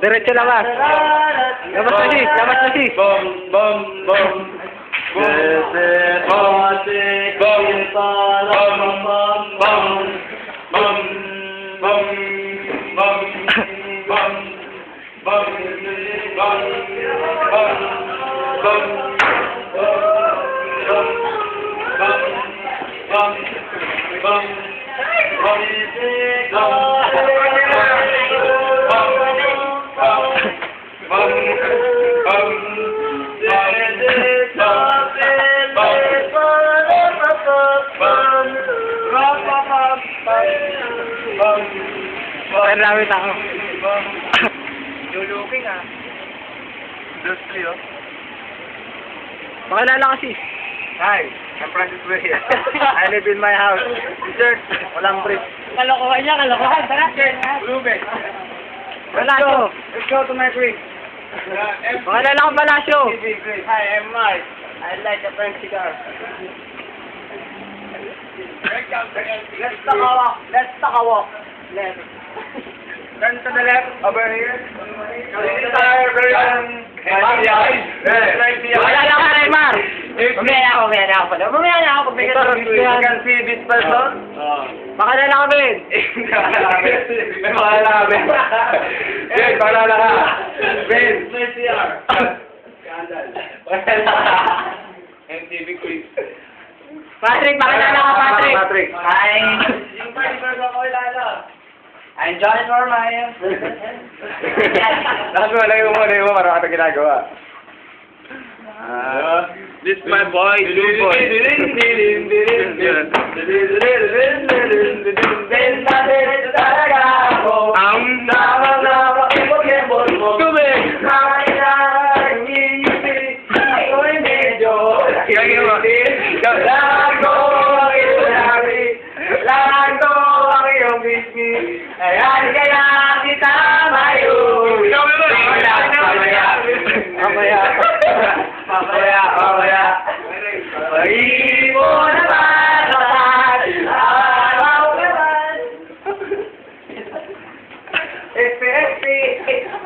Diretso labas. Labas na sis, labas na sis. Bum, bum, bum. Ang dami tao. Luluking ah. Industry oh. Pakilala kasi. Hi, I'm Francis Way. I live in my house. T-shirt, walang brief. Kalokohan niya, kalokohan. Tara. Lube. Palasyo. Let's go to my brief. Pakilala ko Palasyo. Hi, I'm Mark. I like a French cigar. Let's talk a walk. Let's talk a walk. Left. Turn to the left. Over here. Pakilala ka Raymar. Mamaya na ako pala. You can see this person. Pakilala ka Ben. May pakilala ka, Ben. Ben, pakilala ka. Ben. Pakilala ka. MTV quiz. Patrick, pakilala ka Patrick. Patrick. Hi. I'm John Norman. Lagay mo, parang ito ginagawa. This my boy, Blue Boy. Ayan kaya kita ngayon. Mamaya. Pag-ibig mo naman lahat. Araw naman. SP.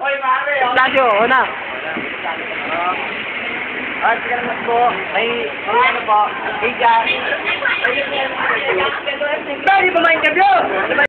Oy, mami. Palasyo, una. Sige naman po. May ano po. Higa. Hindi po ma-interview.